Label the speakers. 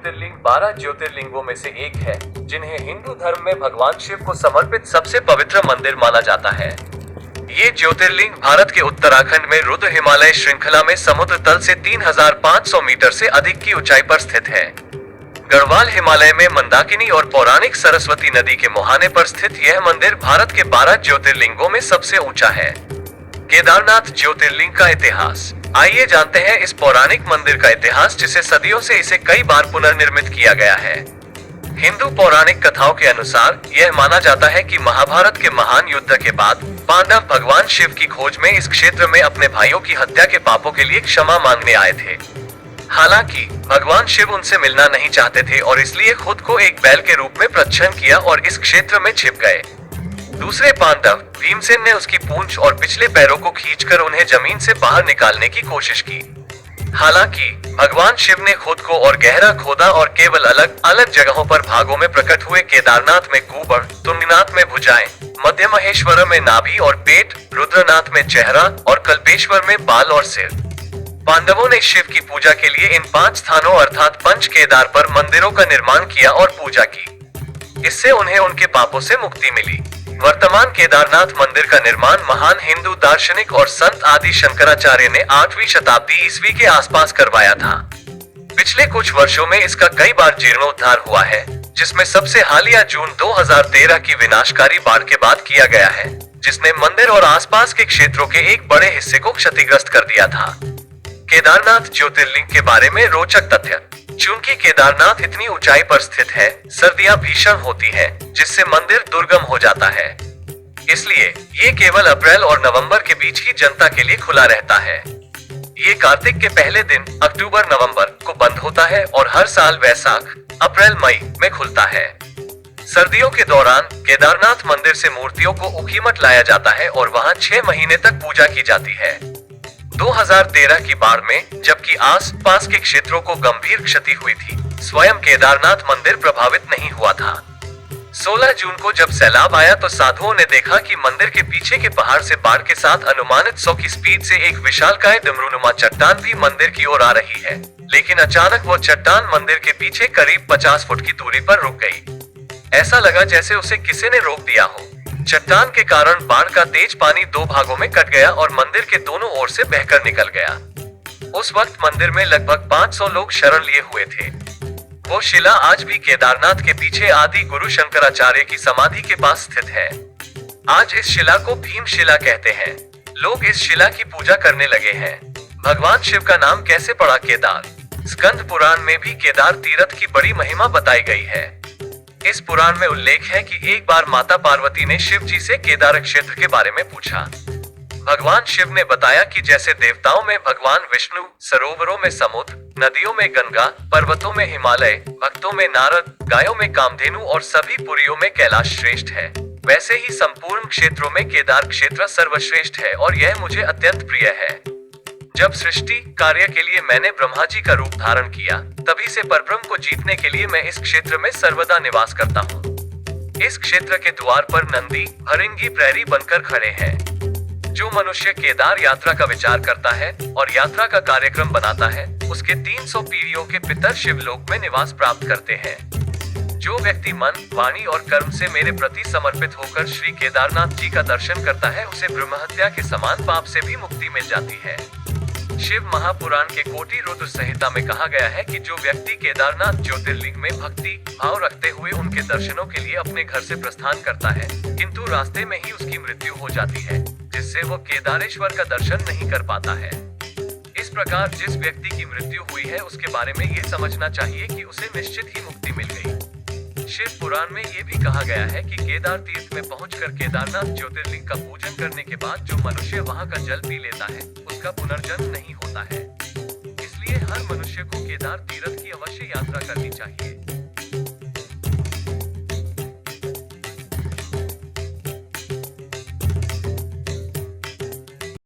Speaker 1: ज्योतिर्लिंग 12 ज्योतिर्लिंगों में से एक है, जिन्हें हिंदू धर्म में भगवान शिव को समर्पित सबसे पवित्र मंदिर माना जाता है। ये ज्योतिर्लिंग भारत के उत्तराखंड में रुद्र हिमालय श्रृंखला में समुद्र तल से 3500 मीटर से अधिक की ऊंचाई पर स्थित है। गढ़वाल हिमालय में मंदाकिनी और पौराणिक सरस्वती नदी के मुहाने पर स्थित यह मंदिर भारत के 12 ज्योतिर्लिंगों में सबसे ऊंचा है। केदारनाथ ज्योतिर्लिंग का इतिहास। आइए जानते हैं इस पौराणिक मंदिर का इतिहास, जिसे सदियों से इसे कई बार पुनर्निर्मित किया गया है। हिंदू पौराणिक कथाओं के अनुसार यह माना जाता है कि महाभारत के महान युद्ध के बाद पांडव भगवान शिव की खोज में इस क्षेत्र में अपने भाइयों की हत्या के पापों के लिए क्षमा मांगने आए थे। हालांकि भगवान शिव उनसे मिलना नहीं चाहते थे और इसलिए खुद को एक बैल के रूप में प्रच्छन्न किया और इस क्षेत्र में छिप गए। दूसरे पांडव भीमसेन ने उसकी पूंछ और पिछले पैरों को खींचकर उन्हें जमीन से बाहर निकालने की कोशिश की। हालांकि भगवान शिव ने खुद को और गहरा खोदा और केवल अलग अलग जगहों पर भागों में प्रकट हुए। केदारनाथ में कुबड़, तुंगनाथ में भुजाएं, मध्य महेश्वर में नाभि और पेट, रुद्रनाथ में चेहरा और कल्पेश्वर में बाल और सिर। पांडवों ने शिव की पूजा के लिए इन 5 स्थानों अर्थात पंच केदार पर मंदिरों का निर्माण किया और पूजा की। इससे उन्हें उनके पापों से मुक्ति मिली। वर्तमान केदारनाथ मंदिर का निर्माण महान हिंदू दार्शनिक और संत आदि शंकराचार्य ने 8वीं शताब्दी ईस्वी के आसपास करवाया था। पिछले कुछ वर्षों में इसका कई बार जीर्णोद्धार हुआ है, जिसमें सबसे हालिया जून 2013 की विनाशकारी बाढ़ के बाद किया गया है, जिसने मंदिर और आसपास के क्षेत्रों के एक बड़े हिस्से को क्षतिग्रस्त कर दिया था। केदारनाथ ज्योतिर्लिंग के बारे में रोचक तथ्य। चूंकि केदारनाथ इतनी ऊंचाई पर स्थित है, सर्दियां भीषण होती हैं, जिससे मंदिर दुर्गम हो जाता है। इसलिए ये केवल अप्रैल और नवंबर के बीच ही जनता के लिए खुला रहता है। ये कार्तिक के पहले दिन अक्टूबर-नवंबर को बंद होता है और हर साल वैशाख, अप्रैल-मई में खुलता है। सर्दियों के दौरान केदारनाथ मंदिर से मूर्तियों को ऊखीमठ लाया जाता है और वहां 6 महीने तक पूजा की जाती है। 2013 की बाढ़ में जबकि आस-पास के क्षेत्रों को गंभीर क्षति हुई थी, स्वयं केदारनाथ मंदिर प्रभावित नहीं हुआ था। 16 जून को जब सैलाब आया तो साधुओं ने देखा कि मंदिर के पीछे के पहाड़ से बाढ़ के साथ अनुमानित 100 की स्पीड से एक विशालकाय डमरूनुमा चट्टान भी मंदिर की ओर आ रही है, लेकिन अचानक वो चट्टान मंदिर के पीछे करीब 50 फुट की दूरी पर रुक गई। ऐसा लगा जैसे उसे किसी ने रोक दिया हो। चट्टान के कारण बाढ़ का तेज पानी 2 भागों में कट गया और मंदिर के दोनों ओर से बहकर निकल गया। उस वक्त मंदिर में लगभग 500 लोग शरण लिए हुए थे। वो शिला आज भी केदारनाथ के पीछे आदि गुरु शंकराचार्य की समाधि के पास स्थित है। आज इस शिला को भीम शिला कहते हैं। लोग इस शिला की पूजा करने लगे हैं। भगवान शिव का नाम कैसे पड़ा केदार? स्कंद पुराण में भी केदार तीर्थ की बड़ी महिमा बताई गई है। इस पुराण में उल्लेख है कि एक बार माता पार्वती ने शिव जी से केदार क्षेत्र के बारे में पूछा। भगवान शिव ने बताया कि जैसे देवताओं में भगवान विष्णु, सरोवरों में समुद्र, नदियों में गंगा, पर्वतों में हिमालय, भक्तों में नारद, गायों में कामधेनु और सभी पुरियों में कैलाश श्रेष्ठ है, वैसे ही संपूर्ण क्षेत्रों में केदार क्षेत्र सर्वश्रेष्ठ है और यह मुझे अत्यंत प्रिय है। जब सृष्टि कार्य के लिए मैंने ब्रह्मा जी का रूप धारण किया, तभी से परब्रह्म को जीतने के लिए मैं इस क्षेत्र में सर्वदा निवास करता हूँ। इस क्षेत्र के द्वार पर नंदी, भृंगी प्रहरी बनकर खड़े हैं। जो मनुष्य केदार यात्रा का विचार करता है और यात्रा का कार्यक्रम बनाता है, उसके 300 पीढ़ियों के पितर शिवलोक में निवास प्राप्त करते हैं। जो व्यक्ति मन, वाणी और कर्म से मेरे प्रति समर्पित होकर श्री केदारनाथ जी का दर्शन करता है, उसे ब्रह्महत्या के समान पाप से भी मुक्ति मिल जाती है। शिव महापुराण के कोटि रुद्र संहिता में कहा गया है कि जो व्यक्ति केदारनाथ ज्योतिर्लिंग में भक्ति भाव रखते हुए उनके दर्शनों के लिए अपने घर से प्रस्थान करता है, किंतु रास्ते में ही उसकी मृत्यु हो जाती है, जिससे वो केदारेश्वर का दर्शन नहीं कर पाता है। इस प्रकार जिस व्यक्ति की मृत्यु हुई है, उसके बारे में ये समझना चाहिए कि उसे निश्चित ही मुक्ति मिल गई। शिव पुराण में ये भी कहा गया है कि केदार तीर्थ में पहुंचकर केदारनाथ ज्योतिर्लिंग का पूजन करने के बाद जो मनुष्य वहां का जल पी लेता है, उसका पुनर्जन्म नहीं होता है। इसलिए हर मनुष्य को केदार तीर्थ की अवश्य यात्रा करनी चाहिए।